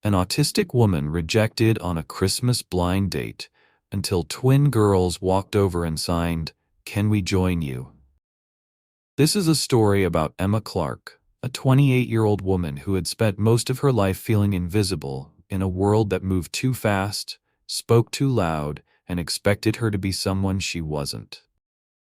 An autistic woman rejected on a Christmas blind date until twin girls walked over and signed, "Can we join you?" This is a story about Emma Clark, a 28-year-old woman who had spent most of her life feeling invisible in a world that moved too fast, spoke too loud, and expected her to be someone she wasn't.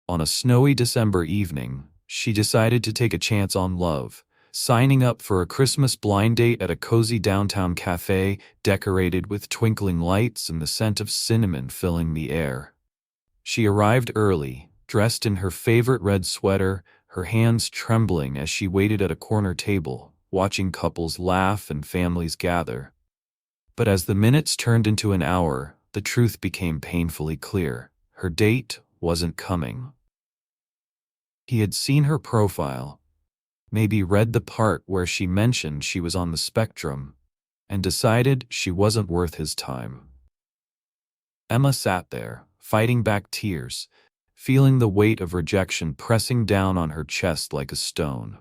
On a snowy December evening, she decided to take a chance on love, signing up for a Christmas blind date at a cozy downtown cafe decorated with twinkling lights and the scent of cinnamon filling the air. She arrived early, dressed in her favorite red sweater, her hands trembling as she waited at a corner table, watching couples laugh and families gather. But as the minutes turned into an hour, the truth became painfully clear. Her date wasn't coming. He had seen her profile, maybe read the part where she mentioned she was on the spectrum, and decided she wasn't worth his time. Emma sat there, fighting back tears, feeling the weight of rejection pressing down on her chest like a stone.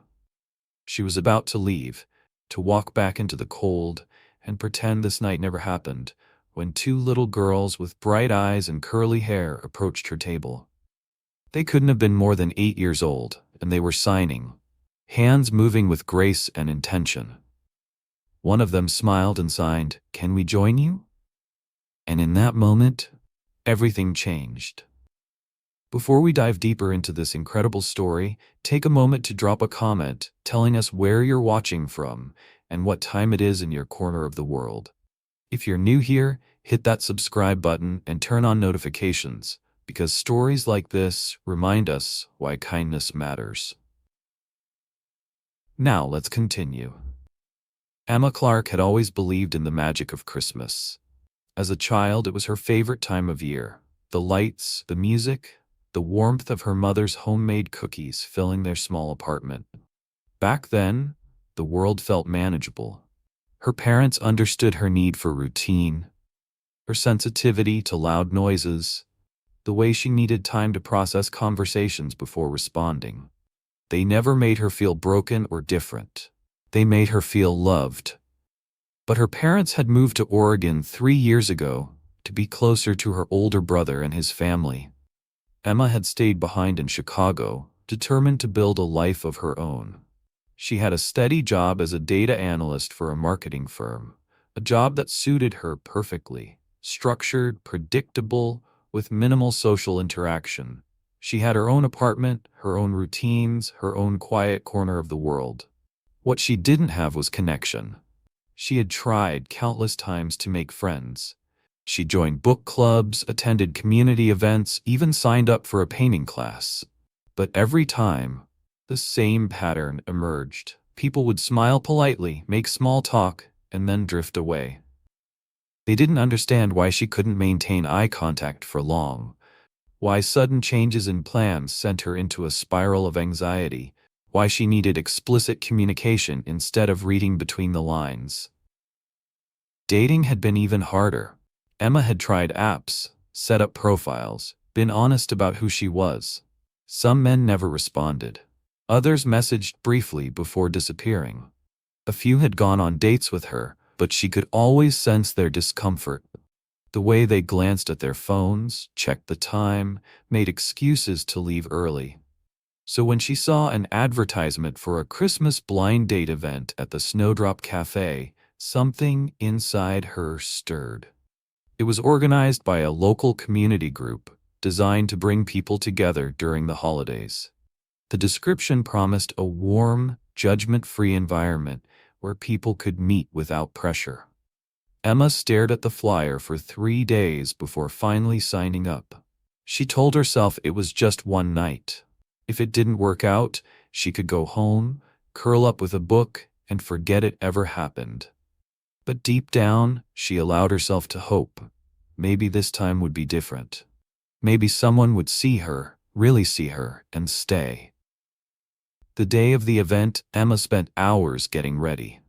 She was about to leave, to walk back into the cold, and pretend this night never happened, when two little girls with bright eyes and curly hair approached her table. They couldn't have been more than 8 years old, and they were signing, hands moving with grace and intention. One of them smiled and signed, "Can we join you?" And in that moment, everything changed. Before we dive deeper into this incredible story, take a moment to drop a comment telling us where you're watching from and what time it is in your corner of the world. If you're new here, hit that subscribe button and turn on notifications, because stories like this remind us why kindness matters. Now let's continue. Emma Clark had always believed in the magic of Christmas. As a child, it was her favorite time of year. The lights, the music, the warmth of her mother's homemade cookies filling their small apartment. Back then, the world felt manageable. Her parents understood her need for routine, her sensitivity to loud noises, the way she needed time to process conversations before responding. They never made her feel broken or different. They made her feel loved. But her parents had moved to Oregon 3 years ago to be closer to her older brother and his family. Emma had stayed behind in Chicago, determined to build a life of her own. She had a steady job as a data analyst for a marketing firm, a job that suited her perfectly, structured, predictable, with minimal social interaction. She had her own apartment, her own routines, her own quiet corner of the world. What she didn't have was connection. She had tried countless times to make friends. She joined book clubs, attended community events, even signed up for a painting class. But every time, the same pattern emerged. People would smile politely, make small talk, and then drift away. They didn't understand why she couldn't maintain eye contact for long, why sudden changes in plans sent her into a spiral of anxiety, why she needed explicit communication instead of reading between the lines. Dating had been even harder. Emma had tried apps, set up profiles, been honest about who she was. Some men never responded. Others messaged briefly before disappearing. A few had gone on dates with her, but she could always sense their discomfort. The way they glanced at their phones, checked the time, made excuses to leave early. So when she saw an advertisement for a Christmas blind date event at the Snowdrop Cafe, something inside her stirred. It was organized by a local community group, designed to bring people together during the holidays. The description promised a warm, judgment-free environment where people could meet without pressure. Emma stared at the flyer for 3 days before finally signing up. She told herself it was just one night. If it didn't work out, she could go home, curl up with a book, and forget it ever happened. But deep down, she allowed herself to hope. Maybe this time would be different. Maybe someone would see her, really see her, and stay. The day of the event, Emma spent hours getting ready.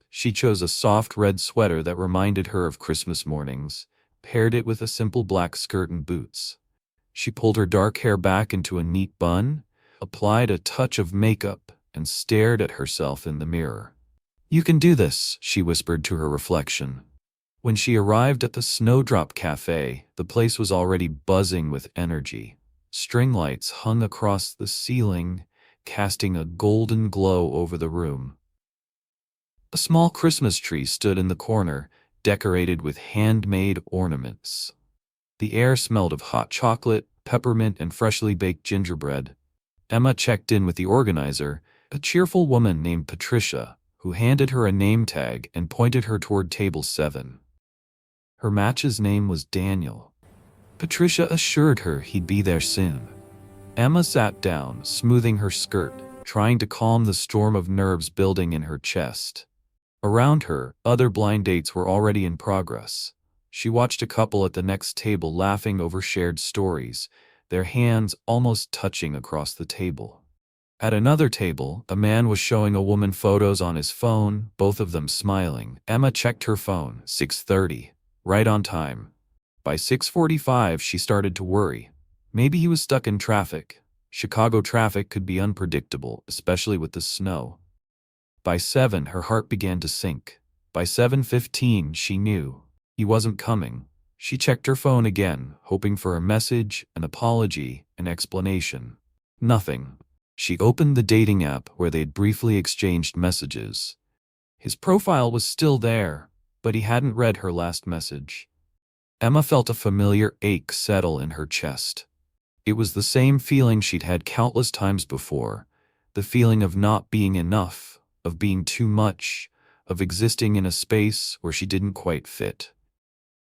She chose a soft red sweater that reminded her of Christmas mornings, paired it with a simple black skirt and boots. She pulled her dark hair back into a neat bun, applied a touch of makeup, and stared at herself in the mirror. "You can do this," she whispered to her reflection. When she arrived at the Snowdrop Cafe, the place was already buzzing with energy. String lights hung across the ceiling, casting a golden glow over the room. A small Christmas tree stood in the corner, decorated with handmade ornaments. The air smelled of hot chocolate, peppermint, and freshly baked gingerbread. Emma checked in with the organizer, a cheerful woman named Patricia, who handed her a name tag and pointed her toward table 7. Her match's name was Daniel. Patricia assured her he'd be there soon. Emma sat down, smoothing her skirt, trying to calm the storm of nerves building in her chest. Around her, other blind dates were already in progress. She watched a couple at the next table laughing over shared stories, their hands almost touching across the table. At another table, a man was showing a woman photos on his phone, both of them smiling. Emma checked her phone, 6:30, right on time. By 6:45, she started to worry. Maybe he was stuck in traffic. Chicago traffic could be unpredictable, especially with the snow. By 7, her heart began to sink. By 7:15, she knew he wasn't coming. She checked her phone again, hoping for a message, an apology, an explanation. Nothing. She opened the dating app where they'd briefly exchanged messages. His profile was still there, but he hadn't read her last message. Emma felt a familiar ache settle in her chest. It was the same feeling she'd had countless times before, the feeling of not being enough, of being too much, of existing in a space where she didn't quite fit.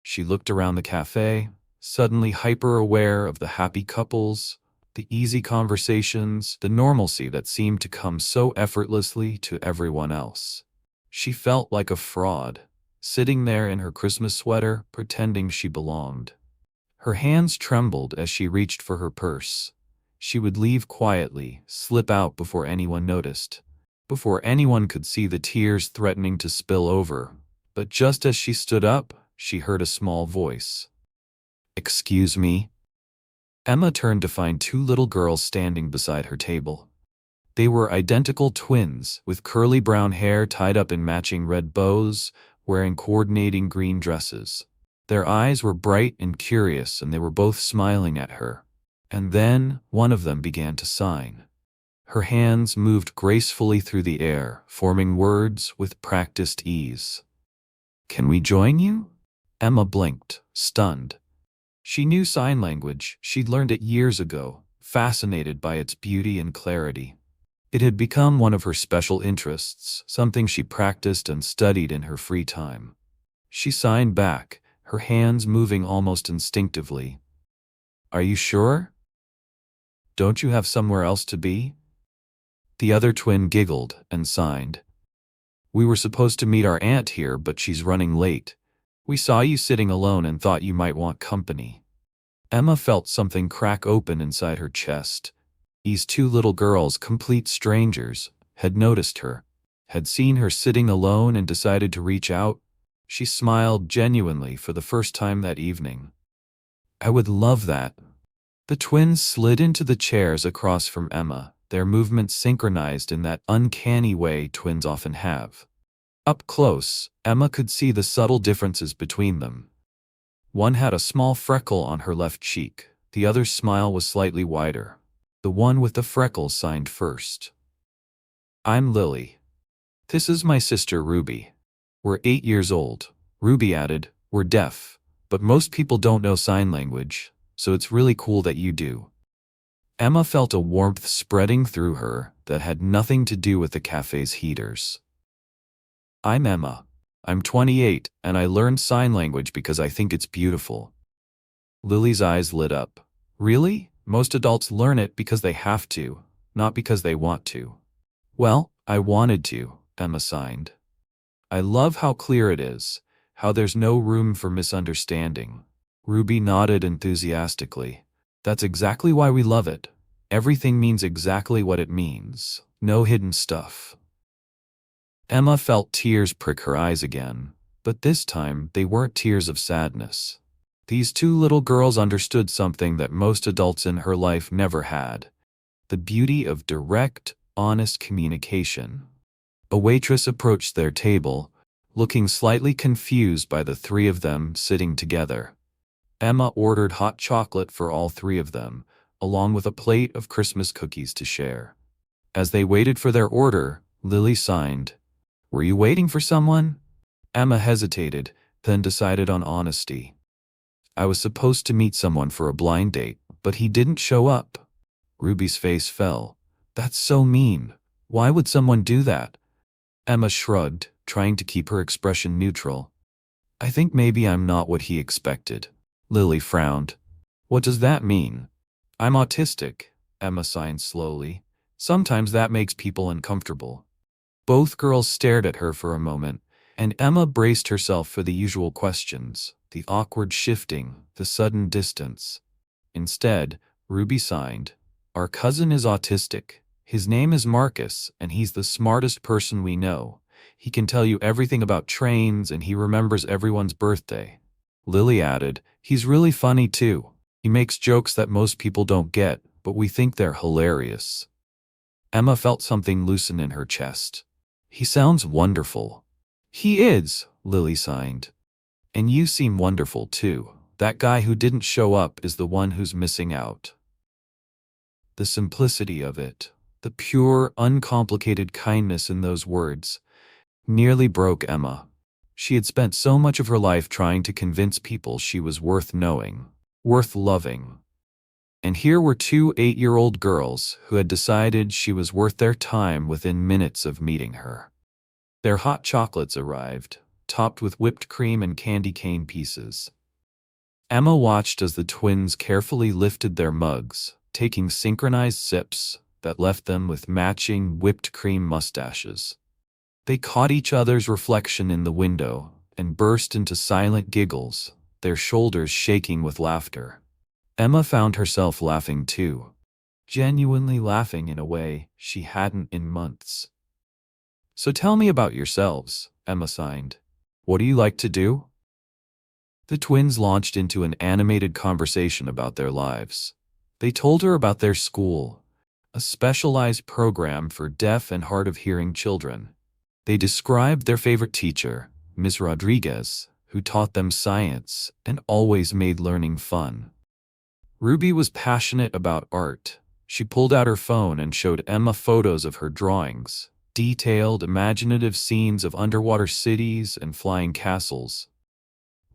She looked around the cafe, suddenly hyper-aware of the happy couples, the easy conversations, the normalcy that seemed to come so effortlessly to everyone else. She felt like a fraud, sitting there in her Christmas sweater, pretending she belonged. Her hands trembled as she reached for her purse. She would leave quietly, slip out before anyone noticed, before anyone could see the tears threatening to spill over. But just as she stood up, she heard a small voice. "Excuse me?" Emma turned to find 2 little girls standing beside her table. They were identical twins, with curly brown hair tied up in matching red bows, wearing coordinating green dresses. Their eyes were bright and curious, and they were both smiling at her. And then one of them began to sign. Her hands moved gracefully through the air, forming words with practiced ease. "Can we join you?" Emma blinked, stunned. She knew sign language. She'd learned it years ago, fascinated by its beauty and clarity. It had become one of her special interests, something she practiced and studied in her free time. She signed back, her hands moving almost instinctively. "Are you sure? Don't you have somewhere else to be?" The other twin giggled and signed. "We were supposed to meet our aunt here, but she's running late. We saw you sitting alone and thought you might want company." Emma felt something crack open inside her chest. These 2 little girls, complete strangers, had noticed her, had seen her sitting alone and decided to reach out. She smiled genuinely for the first time that evening. "I would love that." The twins slid into the chairs across from Emma, their movements synchronized in that uncanny way twins often have. Up close, Emma could see the subtle differences between them. One had a small freckle on her left cheek, the other's smile was slightly wider. The one with the freckles signed first. "I'm Lily. This is my sister Ruby. We're 8 years old." Ruby added, "We're deaf, but most people don't know sign language, so it's really cool that you do." Emma felt a warmth spreading through her that had nothing to do with the cafe's heaters. "I'm Emma. I'm 28, and I learned sign language because I think it's beautiful." Lily's eyes lit up. "Really? Most adults learn it because they have to, not because they want to." "Well, I wanted to," Emma signed. "I love how clear it is, how there's no room for misunderstanding." Ruby nodded enthusiastically. "That's exactly why we love it. Everything means exactly what it means. No hidden stuff." Emma felt tears prick her eyes again, but this time they weren't tears of sadness. These 2 little girls understood something that most adults in her life never had: the beauty of direct, honest communication. A waitress approached their table, looking slightly confused by the three of them sitting together. Emma ordered hot chocolate for all three of them, along with a plate of Christmas cookies to share. As they waited for their order, Lily signed, "Were you waiting for someone?" Emma hesitated, then decided on honesty. "I was supposed to meet someone for a blind date, but he didn't show up." Ruby's face fell. "That's so mean. Why would someone do that?" Emma shrugged, trying to keep her expression neutral. "I think maybe I'm not what he expected." Lily frowned. "What does that mean?" "I'm autistic," Emma signed slowly. "Sometimes that makes people uncomfortable." Both girls stared at her for a moment, and Emma braced herself for the usual questions, the awkward shifting, the sudden distance. Instead, Ruby signed, "Our cousin is autistic. His name is Marcus, and he's the smartest person we know. He can tell you everything about trains, and he remembers everyone's birthday." Lily added, "He's really funny too. He makes jokes that most people don't get, but we think they're hilarious." Emma felt something loosen in her chest. "He sounds wonderful." "He is," Lily signed. "And you seem wonderful too. That guy who didn't show up is the one who's missing out." The simplicity of it, the pure, uncomplicated kindness in those words, nearly broke Emma. She had spent so much of her life trying to convince people she was worth knowing, worth loving. And here were two 8-year-old girls who had decided she was worth their time within minutes of meeting her. Their hot chocolates arrived, topped with whipped cream and candy cane pieces. Emma watched as the twins carefully lifted their mugs, taking synchronized sips that left them with matching whipped cream mustaches. They caught each other's reflection in the window and burst into silent giggles, their shoulders shaking with laughter. Emma found herself laughing too, genuinely laughing in a way she hadn't in months. "So tell me about yourselves," Emma signed. "What do you like to do?" The twins launched into an animated conversation about their lives. They told her about their school, a specialized program for deaf and hard-of-hearing children. They described their favorite teacher, Ms. Rodriguez, who taught them science and always made learning fun. Ruby was passionate about art. She pulled out her phone and showed Emma photos of her drawings, detailed, imaginative scenes of underwater cities and flying castles.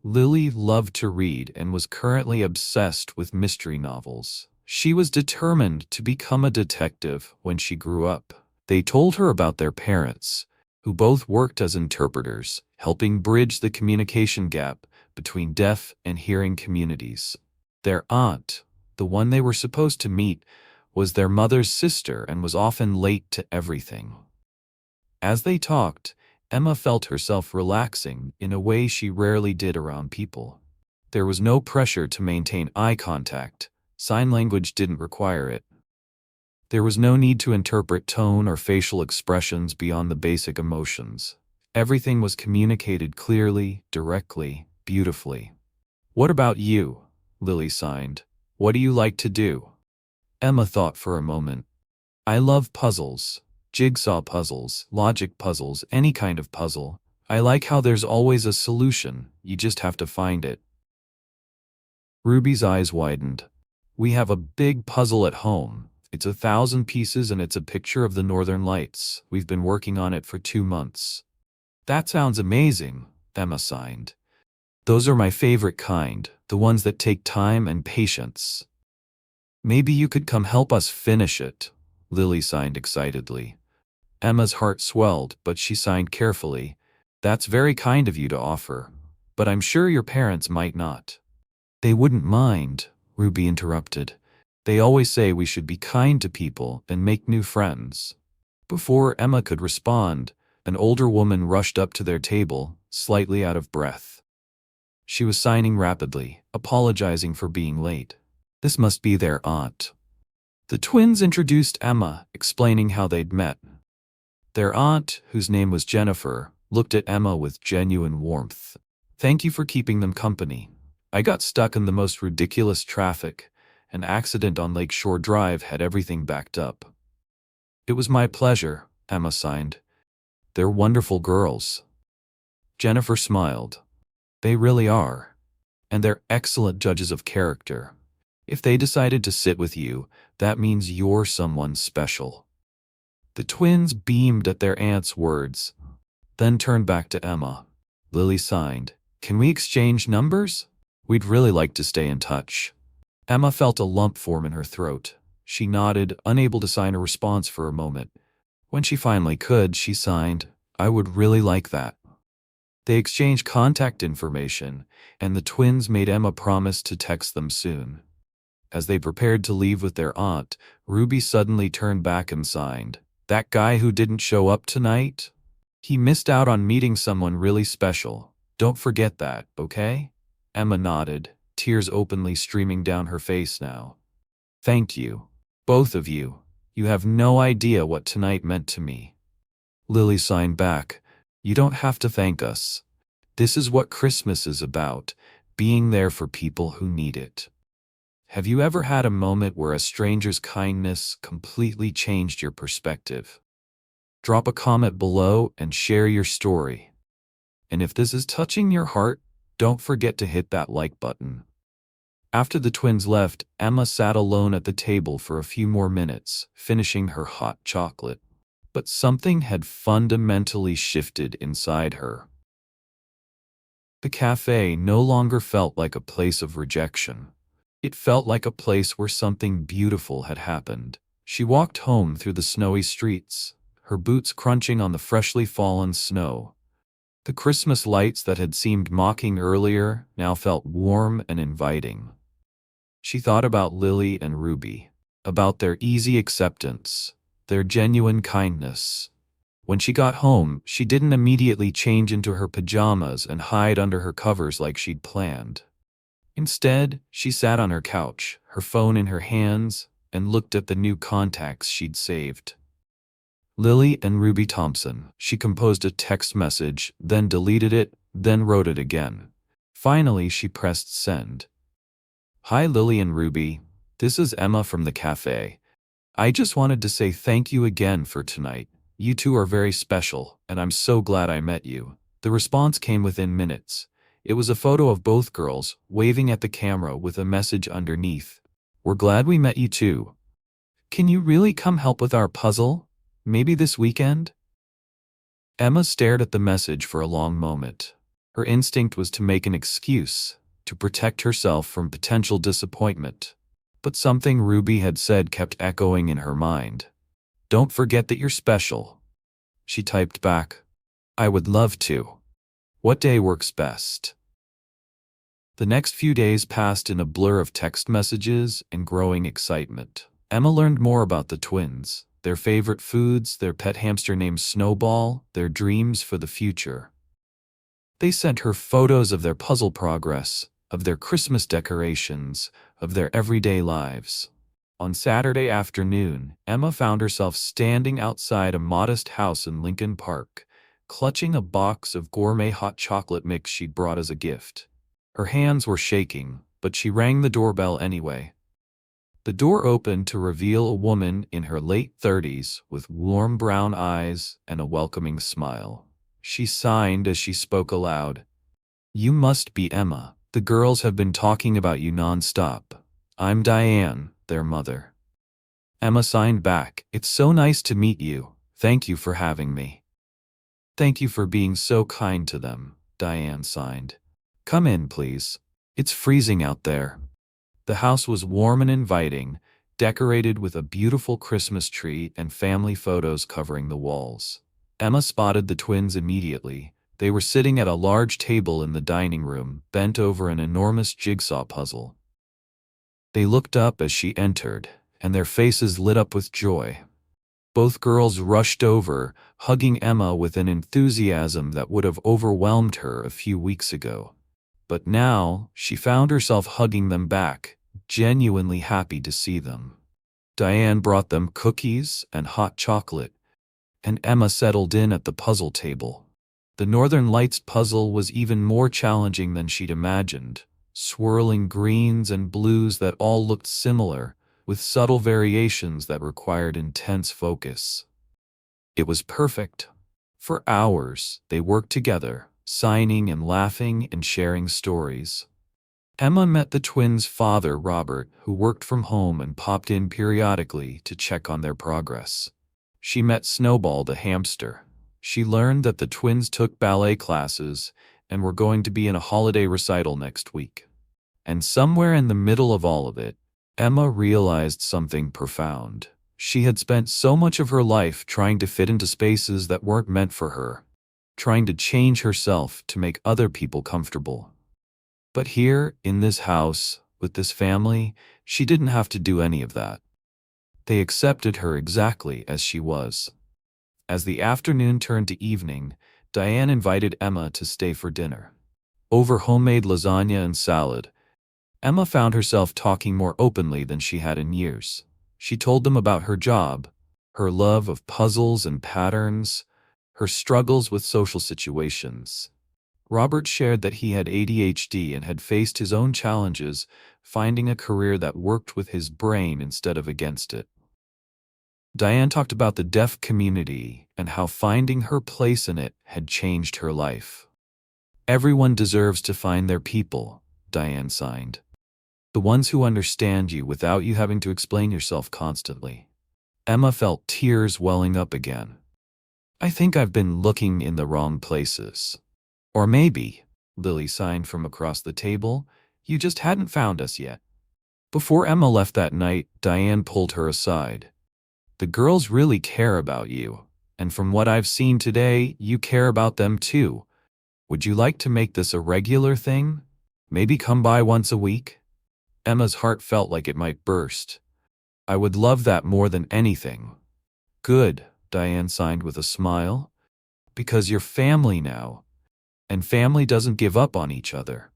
Lily loved to read and was currently obsessed with mystery novels. She was determined to become a detective when she grew up. They told her about their parents, who both worked as interpreters, helping bridge the communication gap between deaf and hearing communities. Their aunt, the one they were supposed to meet, was their mother's sister and was often late to everything. As they talked, Emma felt herself relaxing in a way she rarely did around people. There was no pressure to maintain eye contact. Sign language didn't require it. There was no need to interpret tone or facial expressions beyond the basic emotions. Everything was communicated clearly, directly, beautifully. "What about you?" Lily signed. "What do you like to do?" Emma thought for a moment. "I love puzzles. Jigsaw puzzles, logic puzzles, any kind of puzzle. I like how there's always a solution, you just have to find it." Ruby's eyes widened. "We have a big puzzle at home. It's 1,000 pieces and it's a picture of the Northern Lights. We've been working on it for 2 months. "That sounds amazing," Emma signed. "Those are my favorite kind, the ones that take time and patience." "Maybe you could come help us finish it," Lily signed excitedly. Emma's heart swelled, but she signed carefully. "That's very kind of you to offer, but I'm sure your parents might not." "They wouldn't mind," Ruby interrupted. "They always say we should be kind to people and make new friends." Before Emma could respond, an older woman rushed up to their table, slightly out of breath. She was signing rapidly, apologizing for being late. This must be their aunt. The twins introduced Emma, explaining how they'd met. Their aunt, whose name was Jennifer, looked at Emma with genuine warmth. "Thank you for keeping them company. I got stuck in the most ridiculous traffic. An accident on Lakeshore Drive had everything backed up." "It was my pleasure," Emma signed. They're wonderful girls. Jennifer smiled. They really are. And they're excellent judges of character. If they decided to sit with you, that means you're someone special. The twins beamed at their aunt's words, then turned back to Emma. Lily signed. Can we exchange numbers? We'd really like to stay in touch. Emma felt a lump form in her throat. She nodded, unable to sign a response for a moment. When she finally could, she signed, I would really like that. They exchanged contact information, and the twins made Emma promise to text them soon. As they prepared to leave with their aunt, Ruby suddenly turned back and signed, That guy who didn't show up tonight? He missed out on meeting someone really special. Don't forget that, okay? Emma nodded, tears openly streaming down her face now. Thank you. Both of you. You have no idea what tonight meant to me. Lily signed back, You don't have to thank us. This is what Christmas is about, being there for people who need it. Have you ever had a moment where a stranger's kindness completely changed your perspective? Drop a comment below and share your story. And if this is touching your heart, don't forget to hit that like button. After the twins left, Emma sat alone at the table for a few more minutes, finishing her hot chocolate. But something had fundamentally shifted inside her. The cafe no longer felt like a place of rejection. It felt like a place where something beautiful had happened. She walked home through the snowy streets, her boots crunching on the freshly fallen snow. The Christmas lights that had seemed mocking earlier now felt warm and inviting. She thought about Lily and Ruby, about their easy acceptance, their genuine kindness. When she got home, she didn't immediately change into her pajamas and hide under her covers like she'd planned. Instead, she sat on her couch, her phone in her hands, and looked at the new contacts she'd saved. Lily and Ruby Thompson. She composed a text message, then deleted it, then wrote it again. Finally, she pressed send. Hi Lily and Ruby, this is Emma from the cafe. I just wanted to say thank you again for tonight. You two are very special, and I'm so glad I met you. The response came within minutes. It was a photo of both girls, waving at the camera with a message underneath. We're glad we met you too. Can you really come help with our puzzle? Maybe this weekend? Emma stared at the message for a long moment. Her instinct was to make an excuse, to protect herself from potential disappointment. But something Ruby had said kept echoing in her mind. Don't forget that you're special. She typed back, I would love to. What day works best? The next few days passed in a blur of text messages and growing excitement. Emma learned more about the twins, their favorite foods, their pet hamster named Snowball, their dreams for the future. They sent her photos of their puzzle progress, of their Christmas decorations, of their everyday lives. On Saturday afternoon, Emma found herself standing outside a modest house in Lincoln Park, clutching a box of gourmet hot chocolate mix she'd brought as a gift. Her hands were shaking, but she rang the doorbell anyway. The door opened to reveal a woman in her late 30s with warm brown eyes and a welcoming smile. She signed as she spoke aloud. You must be Emma. The girls have been talking about you nonstop. I'm Diane, their mother. Emma signed back. It's so nice to meet you. Thank you for having me. Thank you for being so kind to them, Diane signed. Come in, please. It's freezing out there. The house was warm and inviting, decorated with a beautiful Christmas tree and family photos covering the walls. Emma spotted the twins immediately. They were sitting at a large table in the dining room, bent over an enormous jigsaw puzzle. They looked up as she entered, and their faces lit up with joy. Both girls rushed over, hugging Emma with an enthusiasm that would have overwhelmed her a few weeks ago. But now, she found herself hugging them back, genuinely happy to see them. Diane brought them cookies and hot chocolate, and Emma settled in at the puzzle table. The Northern Lights puzzle was even more challenging than she'd imagined. Swirling greens and blues that all looked similar, with subtle variations that required intense focus. It was perfect. For hours, they worked together, signing and laughing and sharing stories. Emma met the twins' father, Robert, who worked from home and popped in periodically to check on their progress. She met Snowball the hamster. She learned that the twins took ballet classes and were going to be in a holiday recital next week. And somewhere in the middle of all of it, Emma realized something profound. She had spent so much of her life trying to fit into spaces that weren't meant for her, trying to change herself to make other people comfortable. But here, in this house, with this family, she didn't have to do any of that. They accepted her exactly as she was. As the afternoon turned to evening, Diane invited Emma to stay for dinner. Over homemade lasagna and salad, Emma found herself talking more openly than she had in years. She told them about her job, her love of puzzles and patterns, her struggles with social situations. Robert shared that he had ADHD and had faced his own challenges, finding a career that worked with his brain instead of against it. Diane talked about the deaf community and how finding her place in it had changed her life. Everyone deserves to find their people, Diane signed. The ones who understand you without you having to explain yourself constantly. Emma felt tears welling up again. I think I've been looking in the wrong places. Or maybe, Lily signed from across the table, you just hadn't found us yet. Before Emma left that night, Diane pulled her aside. The girls really care about you, and from what I've seen today, you care about them too. Would you like to make this a regular thing? Maybe come by once a week? Emma's heart felt like it might burst. I would love that more than anything. Good, Diane signed with a smile. Because you're family now. And family doesn't give up on each other.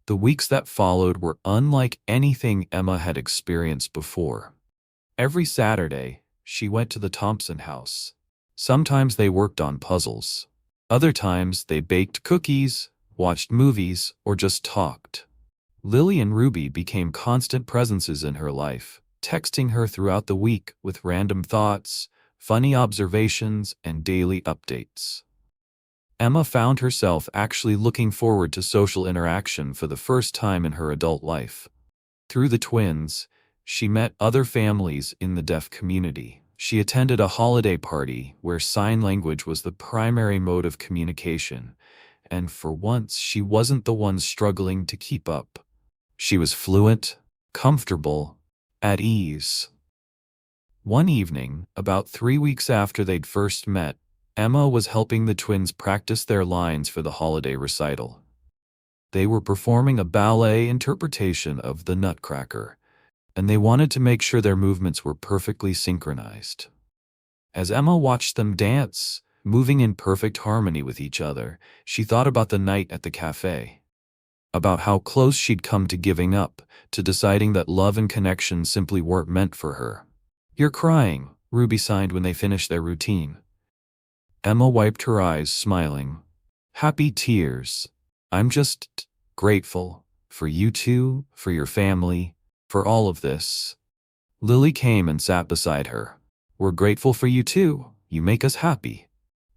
The weeks that followed were unlike anything Emma had experienced before. Every Saturday, she went to the Thompson house. Sometimes they worked on puzzles. Other times they baked cookies, watched movies, or just talked. Lily and Ruby became constant presences in her life, texting her throughout the week with random thoughts, funny observations, and daily updates. Emma found herself actually looking forward to social interaction for the first time in her adult life. Through the twins, she met other families in the deaf community. She attended a holiday party where sign language was the primary mode of communication, and for once she wasn't the one struggling to keep up. She was fluent, comfortable, at ease. One evening, about 3 weeks after they'd first met, Emma was helping the twins practice their lines for the holiday recital. They were performing a ballet interpretation of The Nutcracker, and they wanted to make sure their movements were perfectly synchronized. As Emma watched them dance, moving in perfect harmony with each other, she thought about the night at the cafe. About how close she'd come to giving up, to deciding that love and connection simply weren't meant for her. You're crying, Ruby signed when they finished their routine. Emma wiped her eyes, smiling. Happy tears. I'm just grateful for you two, for your family, for all of this. Lily came and sat beside her. We're grateful for you too. You make us happy.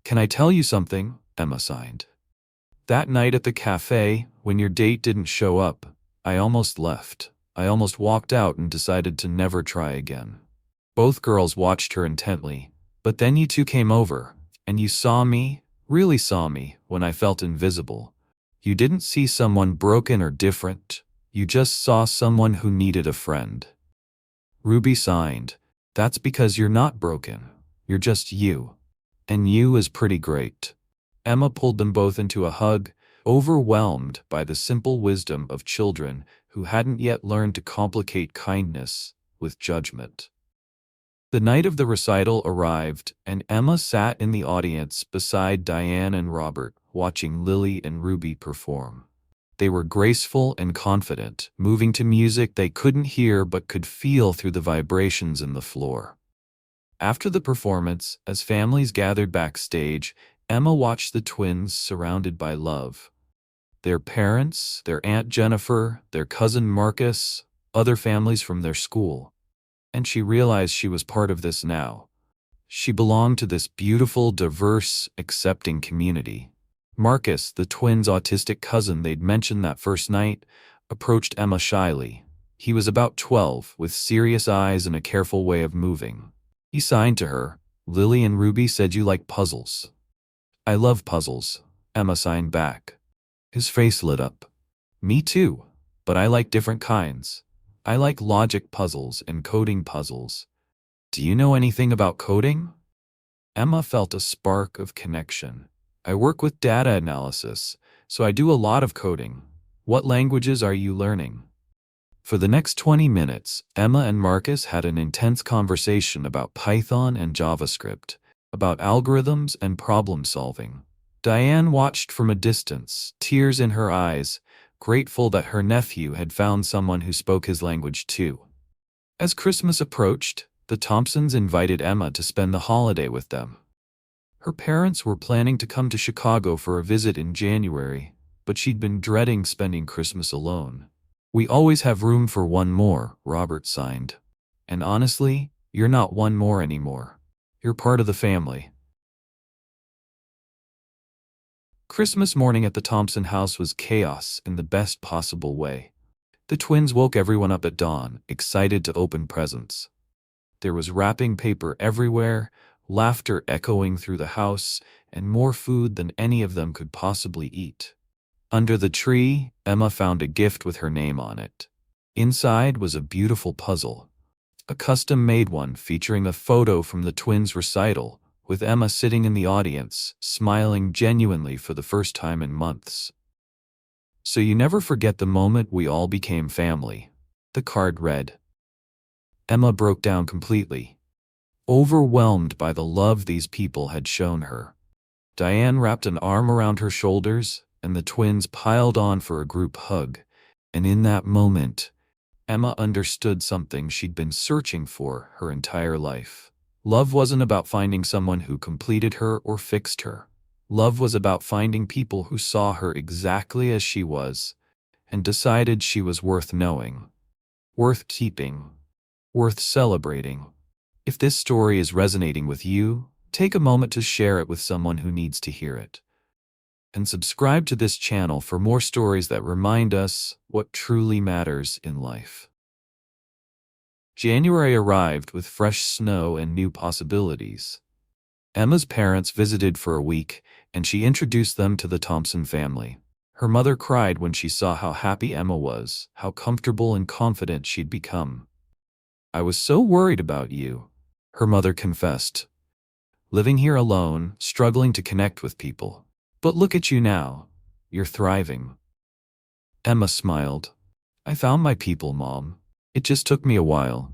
Can I tell you something? Emma signed. That night at the cafe, when your date didn't show up, I almost left. I almost walked out and decided to never try again. Both girls watched her intently, but then you two came over, and you saw me, really saw me, when I felt invisible. You didn't see someone broken or different. You just saw someone who needed a friend. Ruby signed. That's because you're not broken. You're just you. And you is pretty great. Emma pulled them both into a hug, overwhelmed by the simple wisdom of children who hadn't yet learned to complicate kindness with judgment. The night of the recital arrived, and Emma sat in the audience beside Diane and Robert, watching Lily and Ruby perform. They were graceful and confident, moving to music they couldn't hear but could feel through the vibrations in the floor. After the performance, as families gathered backstage, Emma watched the twins surrounded by love. Their parents, their Aunt Jennifer, their cousin Marcus, other families from their school. And she realized she was part of this now. She belonged to this beautiful, diverse, accepting community. Marcus, the twins' autistic cousin they'd mentioned that first night, approached Emma shyly. He was about 12, with serious eyes and a careful way of moving. He signed to her. "Lily and Ruby said you like puzzles." "I love puzzles," Emma signed back. His face lit up. "Me too, but I like different kinds. I like logic puzzles and coding puzzles. Do you know anything about coding?" Emma felt a spark of connection. "I work with data analysis, so I do a lot of coding. What languages are you learning?" For the next 20 minutes, Emma and Marcus had an intense conversation about Python and JavaScript, about algorithms and problem solving. Diane watched from a distance, tears in her eyes, grateful that her nephew had found someone who spoke his language too. As Christmas approached, the Thompsons invited Emma to spend the holiday with them. Her parents were planning to come to Chicago for a visit in January, but she'd been dreading spending Christmas alone. "We always have room for one more," Robert signed. "And honestly, you're not one more anymore. You're part of the family." Christmas morning at the Thompson house was chaos in the best possible way. The twins woke everyone up at dawn, excited to open presents. There was wrapping paper everywhere, laughter echoing through the house, and more food than any of them could possibly eat. Under the tree, Emma found a gift with her name on it. Inside was a beautiful puzzle, a custom-made one featuring a photo from the twins' recital, with Emma sitting in the audience, smiling genuinely for the first time in months. "So you never forget the moment we all became family," the card read. Emma broke down completely, overwhelmed by the love these people had shown her. Diane wrapped an arm around her shoulders, and the twins piled on for a group hug, and in that moment, Emma understood something she'd been searching for her entire life. Love wasn't about finding someone who completed her or fixed her. Love was about finding people who saw her exactly as she was, and decided she was worth knowing, worth keeping, worth celebrating. If this story is resonating with you, take a moment to share it with someone who needs to hear it. And subscribe to this channel for more stories that remind us what truly matters in life. January arrived with fresh snow and new possibilities. Emma's parents visited for a week, and she introduced them to the Thompson family. Her mother cried when she saw how happy Emma was, how comfortable and confident she'd become. "I was so worried about you," her mother confessed. "Living here alone, struggling to connect with people. But look at you now. You're thriving." Emma smiled. "I found my people, Mom. It just took me a while."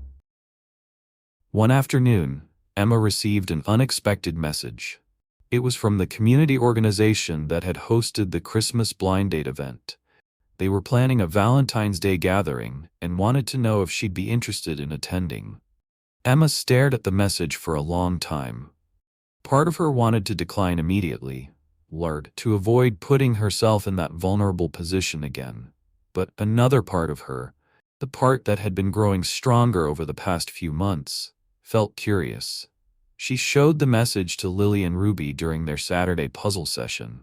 One afternoon, Emma received an unexpected message. It was from the community organization that had hosted the Christmas blind date event. They were planning a Valentine's Day gathering and wanted to know if she'd be interested in attending. Emma stared at the message for a long time. Part of her wanted to decline immediately, to avoid putting herself in that vulnerable position again. But another part of her, the part that had been growing stronger over the past few months, felt curious. She showed the message to Lily and Ruby during their Saturday puzzle session.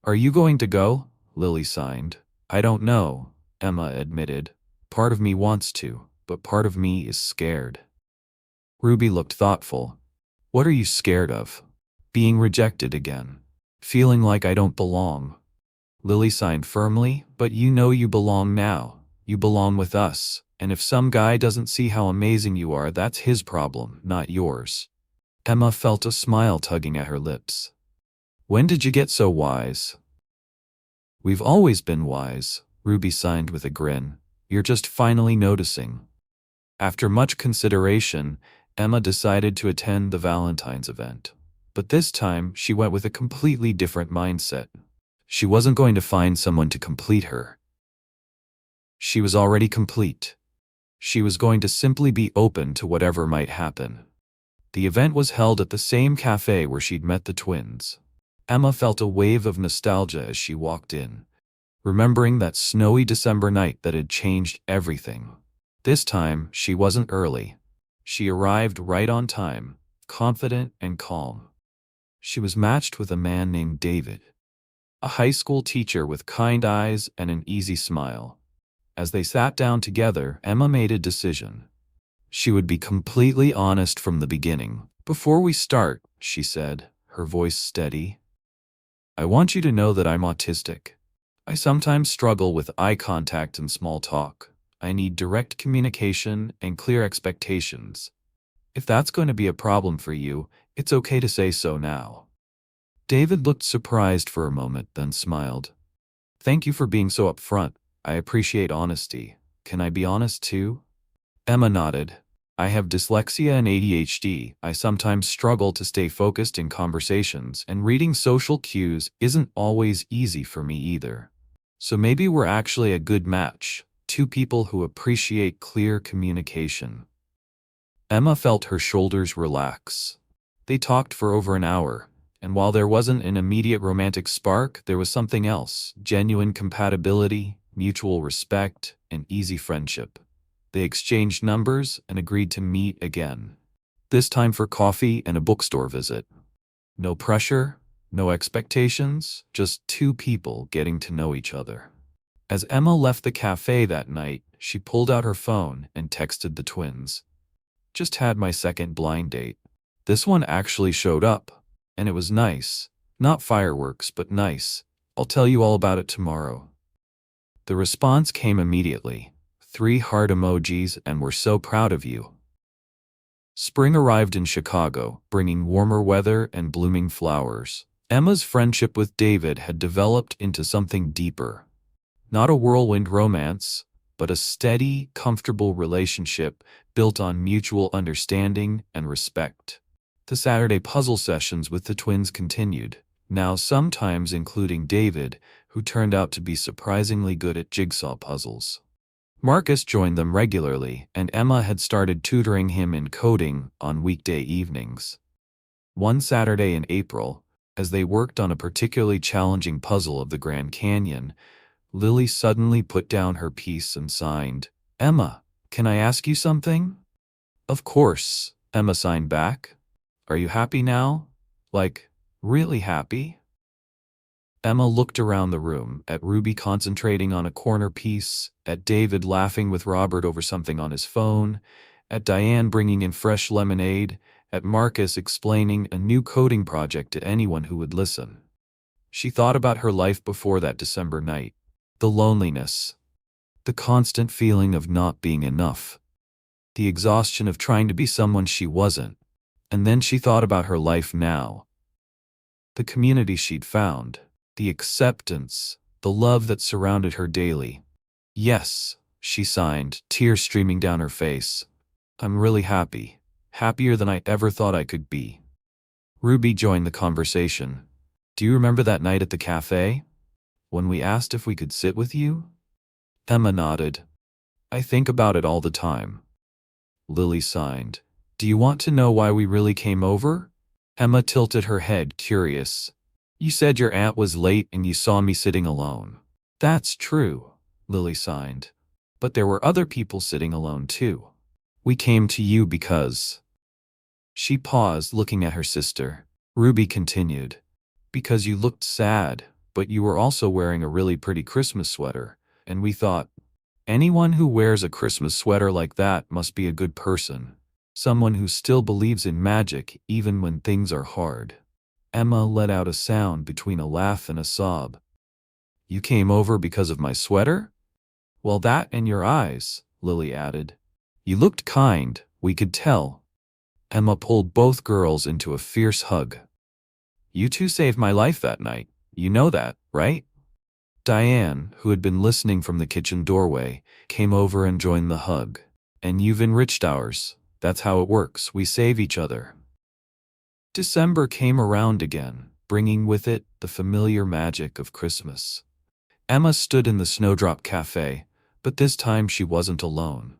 "Are you going to go?" Lily signed. "I don't know," Emma admitted. "Part of me wants to, but part of me is scared." Ruby looked thoughtful. "What are you scared of?" "Being rejected again. Feeling like I don't belong." Lily signed firmly. "But you know you belong now. You belong with us, and if some guy doesn't see how amazing you are, that's his problem, not yours." Emma felt a smile tugging at her lips. "When did you get so wise?" "We've always been wise," Ruby signed with a grin. "You're just finally noticing." After much consideration, Emma decided to attend the Valentine's event. But this time, she went with a completely different mindset. She wasn't going to find someone to complete her. She was already complete. She was going to simply be open to whatever might happen. The event was held at the same cafe where she'd met the twins. Emma felt a wave of nostalgia as she walked in, remembering that snowy December night that had changed everything. This time, she wasn't early. She arrived right on time, confident and calm. She was matched with a man named David, a high school teacher with kind eyes and an easy smile. As they sat down together, Emma made a decision. She would be completely honest from the beginning. "Before we start," she said, her voice steady, "I want you to know that I'm autistic. I sometimes struggle with eye contact and small talk. I need direct communication and clear expectations. If that's going to be a problem for you, it's okay to say so now." David looked surprised for a moment, then smiled. "Thank you for being so upfront. I appreciate honesty. Can I be honest too?" Emma nodded. "I have dyslexia and ADHD. I sometimes struggle to stay focused in conversations, and reading social cues isn't always easy for me either. So maybe we're actually a good match, two people who appreciate clear communication." Emma felt her shoulders relax. They talked for over an hour, and while there wasn't an immediate romantic spark, there was something else: genuine compatibility, mutual respect, and easy friendship. They exchanged numbers and agreed to meet again, this time for coffee and a bookstore visit. No pressure, no expectations, just two people getting to know each other. As Emma left the cafe that night, she pulled out her phone and texted the twins. "Just had my second blind date. This one actually showed up, and it was nice. Not fireworks, but nice. I'll tell you all about it tomorrow." The response came immediately. 3 heart emojis and "we're so proud of you." Spring arrived in Chicago, bringing warmer weather and blooming flowers. Emma's friendship with David had developed into something deeper. Not a whirlwind romance, but a steady, comfortable relationship built on mutual understanding and respect. The Saturday puzzle sessions with the twins continued, now sometimes including David, who turned out to be surprisingly good at jigsaw puzzles. Marcus joined them regularly, and Emma had started tutoring him in coding on weekday evenings. One Saturday in April, as they worked on a particularly challenging puzzle of the Grand Canyon, Lily suddenly put down her piece and signed, "Emma, can I ask you something?" "Of course," Emma signed back. "Are you happy now? Like, really happy?" Emma looked around the room, at Ruby concentrating on a corner piece, at David laughing with Robert over something on his phone, at Diane bringing in fresh lemonade, at Marcus explaining a new coding project to anyone who would listen. She thought about her life before that December night. The loneliness, the constant feeling of not being enough, the exhaustion of trying to be someone she wasn't. And then she thought about her life now. The community she'd found, the acceptance, the love that surrounded her daily. "Yes," she signed, tears streaming down her face. "I'm really happy. Happier than I ever thought I could be." Ruby joined the conversation. "Do you remember that night at the cafe, when we asked if we could sit with you?" Emma nodded. "I think about it all the time." Lily signed. "Do you want to know why we really came over?" Emma tilted her head, curious. "You said your aunt was late and you saw me sitting alone." "That's true," Lily signed. "But there were other people sitting alone too. We came to you because—" She paused, looking at her sister. Ruby continued, "Because you looked sad, but you were also wearing a really pretty Christmas sweater, and we thought, anyone who wears a Christmas sweater like that must be a good person. Someone who still believes in magic even when things are hard." Emma let out a sound between a laugh and a sob. "You came over because of my sweater?" "Well, that and your eyes," Lily added. "You looked kind, we could tell." Emma pulled both girls into a fierce hug. "You two saved my life that night. You know that, right?" Diane, who had been listening from the kitchen doorway, came over and joined the hug. "And you've enriched ours. That's how it works. We save each other." December came around again, bringing with it the familiar magic of Christmas. Emma stood in the Snowdrop Cafe, but this time she wasn't alone.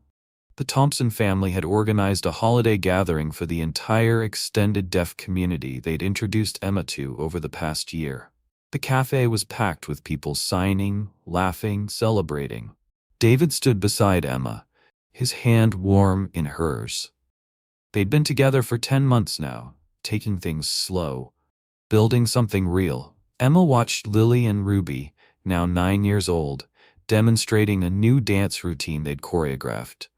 The Thompson family had organized a holiday gathering for the entire extended deaf community they'd introduced Emma to over the past year. The cafe was packed with people signing, laughing, celebrating. David stood beside Emma, his hand warm in hers. They'd been together for 10 months now, taking things slow, building something real. Emma watched Lily and Ruby, now 9 years old, demonstrating a new dance routine they'd choreographed.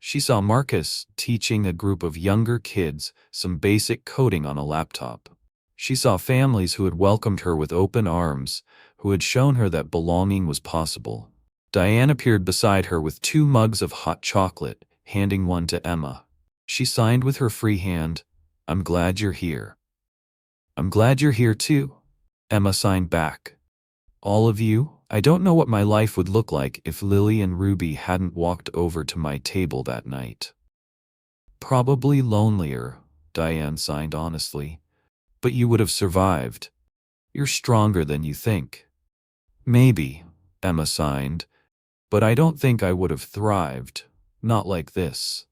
She saw Marcus teaching a group of younger kids some basic coding on a laptop. She saw families who had welcomed her with open arms, who had shown her that belonging was possible. Diane appeared beside her with 2 mugs of hot chocolate, handing one to Emma. She signed with her free hand, "I'm glad you're here." "I'm glad you're here too," Emma signed back. "All of you, I don't know what my life would look like if Lily and Ruby hadn't walked over to my table that night." "Probably lonelier," Diane signed honestly. "But you would have survived. You're stronger than you think." "Maybe," Emma signed, "but I don't think I would have thrived. Not like this."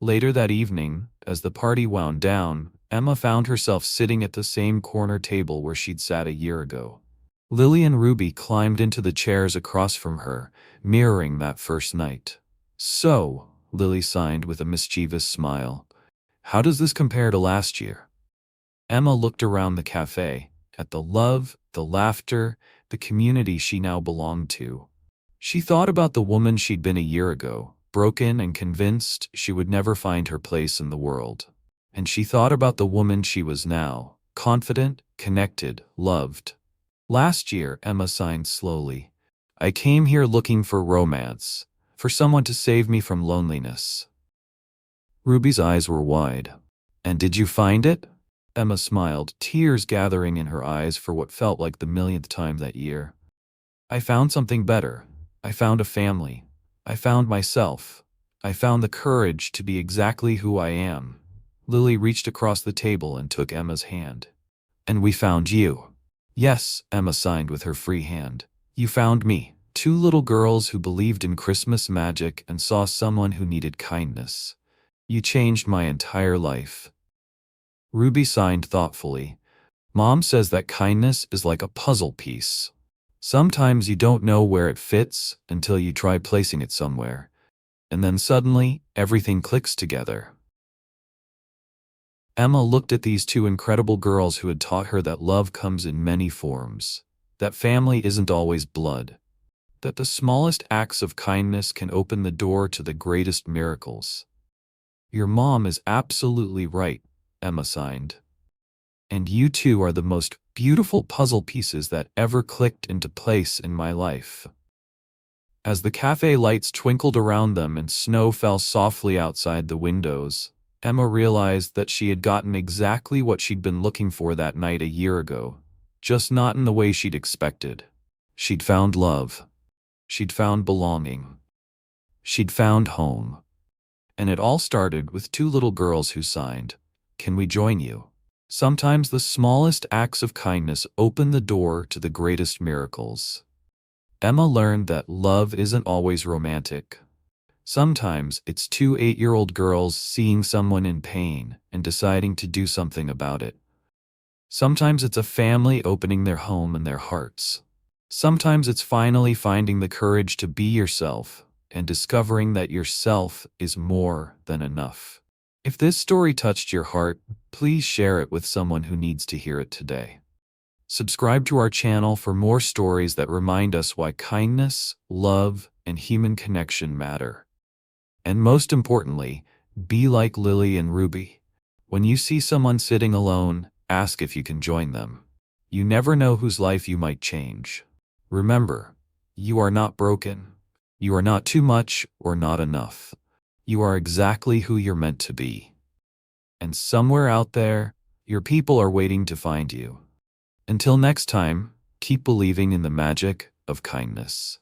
Later that evening, as the party wound down, Emma found herself sitting at the same corner table where she'd sat a year ago. Lily and Ruby climbed into the chairs across from her, mirroring that first night. "So," Lily signed with a mischievous smile, "how does this compare to last year?" Emma looked around the cafe, at the love, the laughter, the community she now belonged to. She thought about the woman she'd been a year ago, broken and convinced she would never find her place in the world. And she thought about the woman she was now, confident, connected, loved. "Last year," Emma signed slowly, "I came here looking for romance, for someone to save me from loneliness." Ruby's eyes were wide. "And did you find it?" Emma smiled, tears gathering in her eyes for what felt like the millionth time that year. "I found something better. I found a family. I found myself. I found the courage to be exactly who I am." Lily reached across the table and took Emma's hand. "And we found you." "Yes," Emma signed with her free hand. "You found me. 2 little girls who believed in Christmas magic and saw someone who needed kindness. You changed my entire life." Ruby signed thoughtfully. "Mom says that kindness is like a puzzle piece. Sometimes you don't know where it fits until you try placing it somewhere. And then suddenly, everything clicks together." Emma looked at these 2 incredible girls who had taught her that love comes in many forms, that family isn't always blood, that the smallest acts of kindness can open the door to the greatest miracles. "Your mom is absolutely right," Emma signed. "And you 2 are the most beautiful puzzle pieces that ever clicked into place in my life." As the cafe lights twinkled around them and snow fell softly outside the windows, Emma realized that she had gotten exactly what she'd been looking for that night a year ago, just not in the way she'd expected. She'd found love. She'd found belonging. She'd found home. And it all started with 2 little girls who signed, "Can we join you?" Sometimes the smallest acts of kindness open the door to the greatest miracles. Emma learned that love isn't always romantic. Sometimes it's 2 8-year-old girls seeing someone in pain and deciding to do something about it. Sometimes it's a family opening their home and their hearts. Sometimes it's finally finding the courage to be yourself and discovering that yourself is more than enough. If this story touched your heart, please share it with someone who needs to hear it today. Subscribe to our channel for more stories that remind us why kindness, love, and human connection matter. And most importantly, be like Lily and Ruby. When you see someone sitting alone, ask if you can join them. You never know whose life you might change. Remember, you are not broken. You are not too much or not enough. You are exactly who you're meant to be. And somewhere out there, your people are waiting to find you. Until next time, keep believing in the magic of kindness.